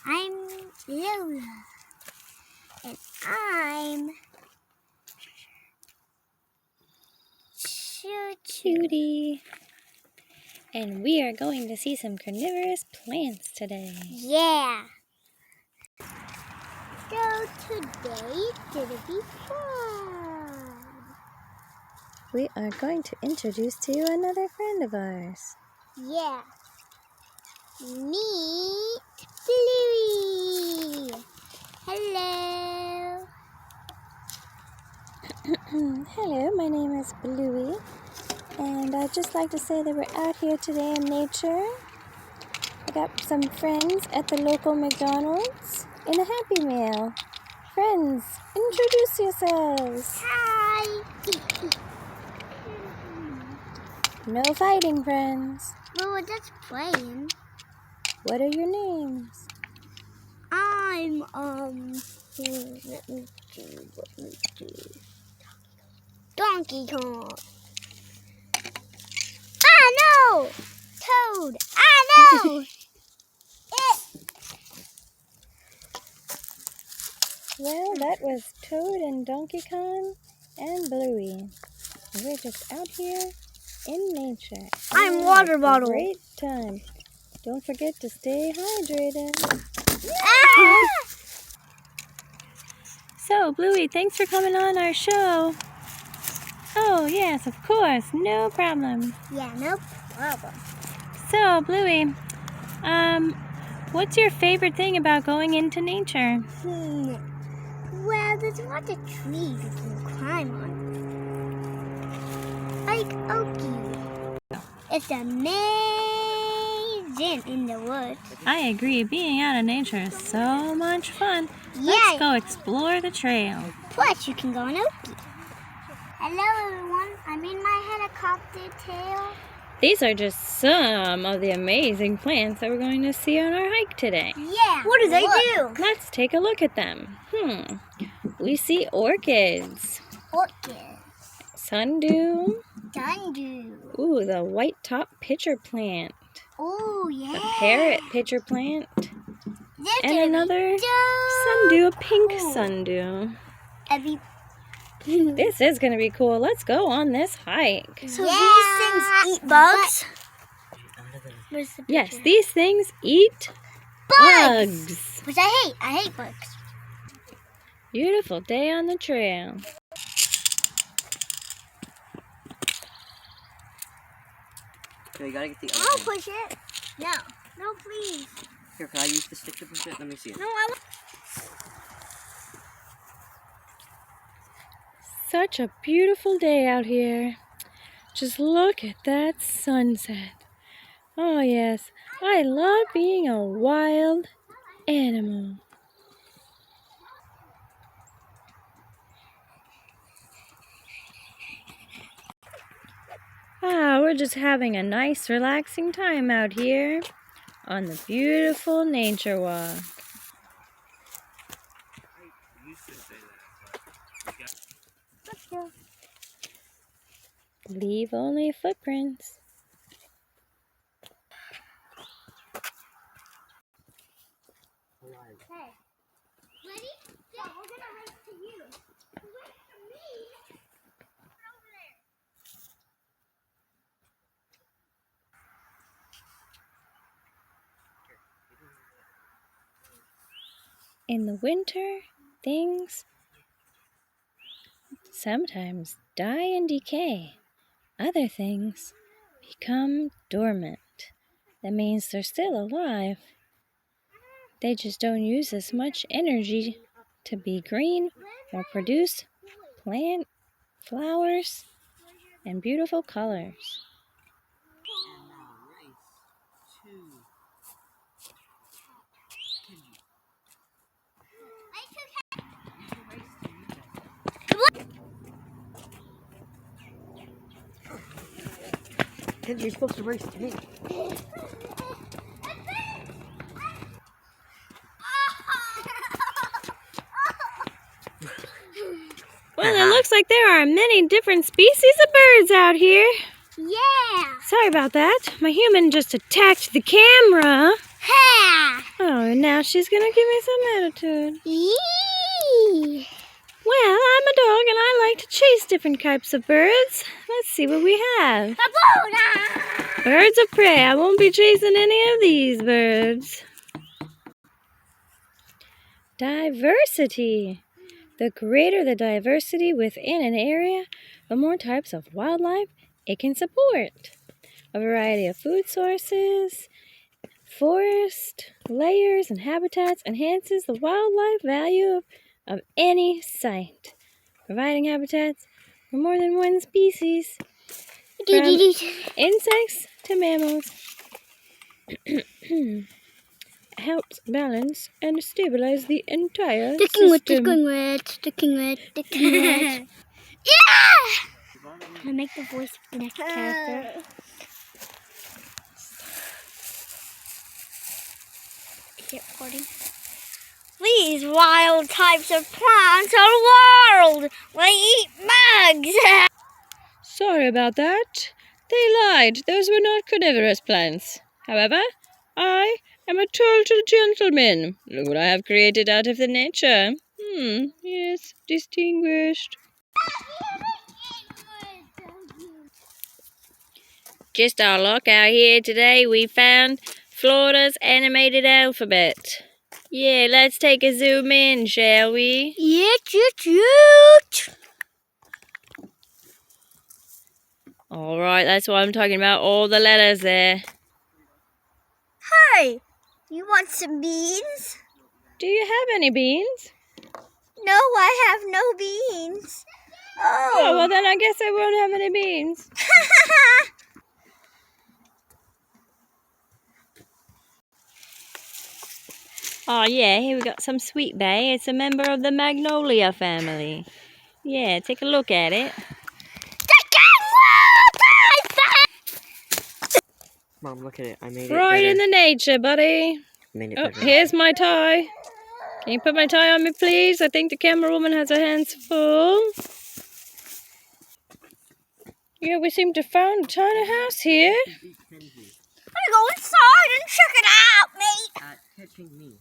I'm Lola, and I'm Cutie. And we are going to see some carnivorous plants today. Yeah. So today it's gonna be fun. We are going to introduce to you another friend of ours. Yeah. Meet Bluey. Hello. Hello, my name is Bluey, and I'd just like to say that we're out here today in nature. I got some friends at the local McDonald's in a Happy Meal. Friends, introduce yourselves. Hi. No fighting, friends. We were just playing. What are your names? I'm let me do. Donkey Kong. Ah no! Toad. Ah no! Well, that was Toad and Donkey Kong and Bluey. We're just out here in nature. I'm Water Bottle. Great time. Don't forget to stay hydrated. Ah! So, Bluey, thanks for coming on our show. Oh, yes, of course. No problem. Yeah, no problem. So, Bluey, what's your favorite thing about going into nature? Well, there's lots of trees you can climb on. Like Okie. It's amazing in the woods. I agree. Being out in nature is so much fun. Yeah. Let's go explore the trail. Plus, you can go on Okie. Hello, everyone. I'm in my helicopter tail. These are just some of the amazing plants that we're going to see on our hike today. Yeah. What do they do? Let's take a look at them. We see orchids. Orchids. Sundew. Sundew. Ooh, the white top pitcher plant. Oh, yeah. The parrot pitcher plant. They're And another sundew, a pink sundew. This is going to be cool. Let's go on this hike. So these things eat bugs? Yes, these things eat bugs. Which I hate. I hate bugs. Beautiful day on the trail. So you gotta get the other I'll one. push it. No. No, please. Here, can I use the stick to push it? Let me see it. No, I want. Such a beautiful day out here. Just look at that sunset. Oh yes, I love being a wild animal. We're just having a nice relaxing time out here on the beautiful nature walk. Leave only footprints. Hey. Ready? Yeah, we're gonna race to you. Wait for me. Over there. In the winter, things sometimes die and decay. Other things become dormant. That means they're still alive. They just don't use as much energy to be green or produce plant flowers and beautiful colors. You're supposed to race to me. Well, it looks like there are many different species of birds out here. Yeah. Sorry about that. My human just attacked the camera. Ha. Oh, and now she's gonna give me some attitude. Yee. Well, I'm a dog and I like to chase different types of birds. Let's see what we have. Baboona. Birds of prey. I won't be chasing any of these birds. Diversity. The greater the diversity within an area, the more types of wildlife it can support. A variety of food sources, forest, layers, and habitats enhances the wildlife value of any site, providing habitats for more than one species, from insects to mammals. Helps balance and stabilize the entire Sticking system. with. Yeah! Can I make the voice of the next character? Is it recording? These wild types of plants are wild. They eat bugs. Sorry about that. They lied. Those were not carnivorous plants. However, I am a total gentleman. Look what I have created out of the nature. Yes, distinguished. Just our luck out here today, we found Florida's animated alphabet. Yeah, let's take a zoom in, shall we? Yeet. Alright, that's what I'm talking about, all the letters there. Hey, you want some beans? Do you have any beans? No, I have no beans. Oh, well then I guess I won't have any beans. Oh yeah, here we got some sweet bay. It's a member of the magnolia family. Yeah, take a look at it. Mom, look at it. I made it Right better. in the nature, buddy. Made it Oh, better. here's my tie. Can you put my tie on me, please? I think the camera woman has her hands full. Yeah, we seem to have found a tiny house here. I'm gonna go inside and check it out, mate. Catching me.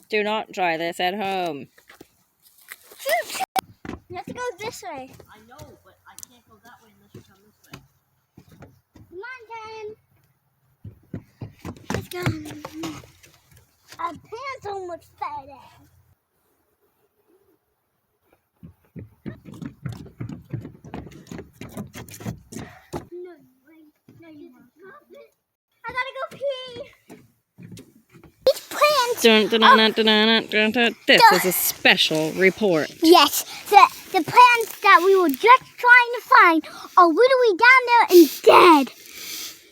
Do not try this at home. Shoot. You have to go this way. I know, but I can't go that way unless you come this way. Come on, Ken. Let's go. Our pants almost fell down. No, wait. No, you won't. I gotta go pee. These plants. This is a special report. Yes, the plants that we were just trying to find are literally down there and dead.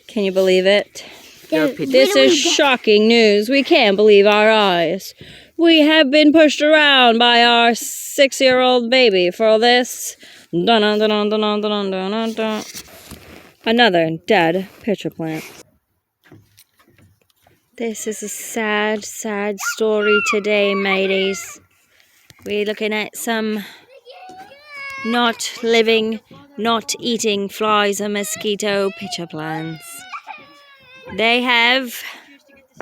Can you believe it? They're This literally is shocking news. We can't believe our eyes. We have been pushed around by our 6-year-old baby for this. Another dead pitcher plant. This is a sad, sad story today, mateys. We're looking at some not living, not eating flies or mosquito pitcher plants. They have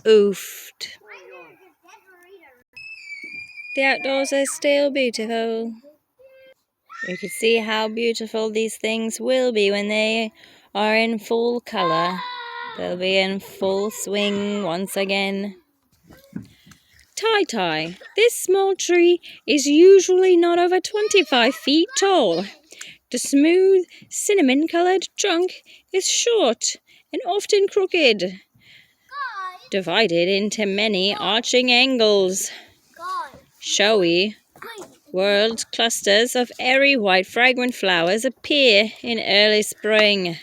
oofed. The outdoors are still beautiful. You can see how beautiful these things will be when they are in full color. They'll be in full swing once again. Tie. This small tree is usually not over 25 feet tall. The smooth, cinnamon-colored trunk is short and often crooked, divided into many arching angles. Showy, whorled clusters of airy white fragrant flowers appear in early spring.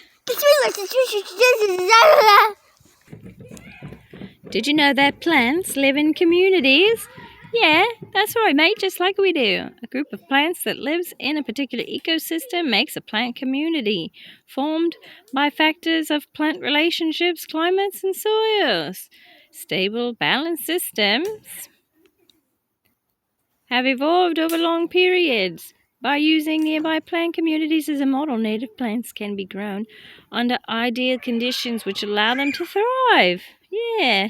Did you know that plants live in communities? Yeah, that's right, mate, just like we do. A group of plants that lives in a particular ecosystem makes a plant community, formed by factors of plant relationships, climates, and soils. Stable, balanced systems have evolved over long periods, By using nearby plant communities as a model, native plants can be grown under ideal conditions which allow them to thrive. Yeah,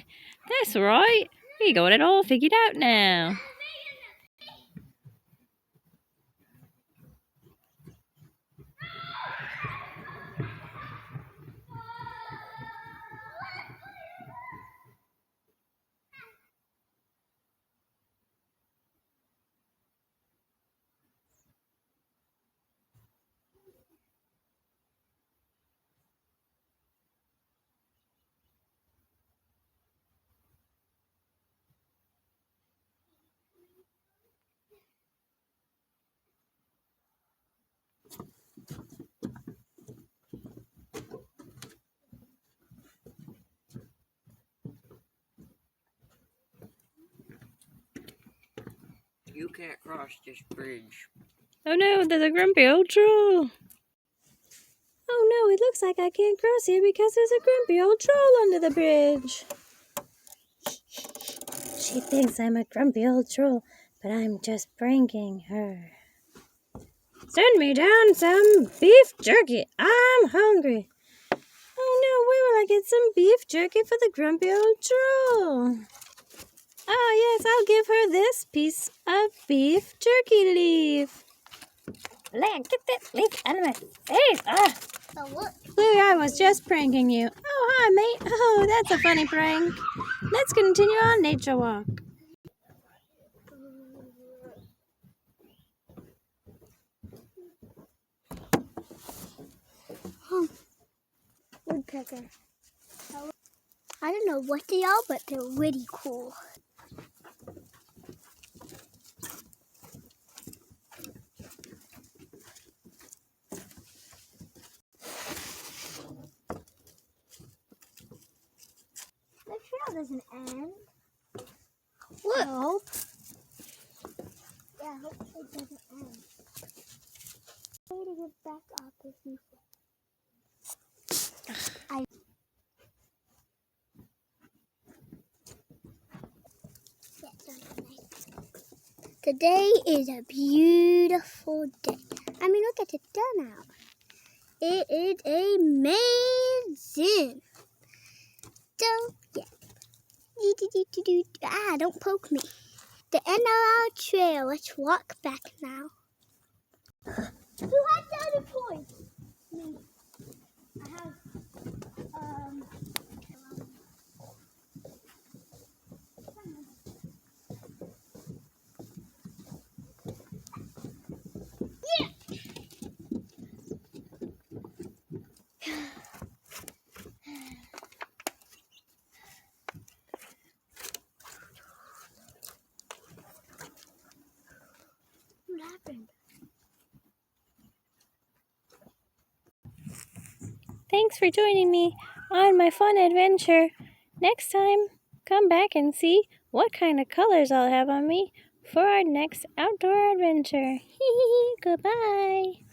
that's right. We got it all figured out now. You can't cross this bridge. Oh no, there's a grumpy old troll. Oh no, it looks like I can't cross here because there's a grumpy old troll under the bridge. She thinks I'm a grumpy old troll, but I'm just pranking her. Send me down some beef jerky. I'm hungry. Oh no, where will I get some beef jerky for the grumpy old troll? Oh yes, I'll give her this piece of beef jerky leaf. Get that leaf out of my face. Ah. Oh, look. Bluey, I was just pranking you. Oh, hi, mate. Oh, that's a funny prank. Let's continue our nature walk. Woodpecker. I don't know what they are, but they're really cool. The trail doesn't end. Look. I hope. Yeah, I hope it doesn't end. I'm going to get back up if you. Today is a beautiful day. I mean, look at the sun out. It is amazing. So, yeah. Don't poke me. The end of our trail. Let's walk back now. Who has the other toys? Me. I have, yeah. What happened? Thanks for joining me on my fun adventure. Next time, come back and see what kind of colors I'll have on me for our next outdoor adventure. Goodbye.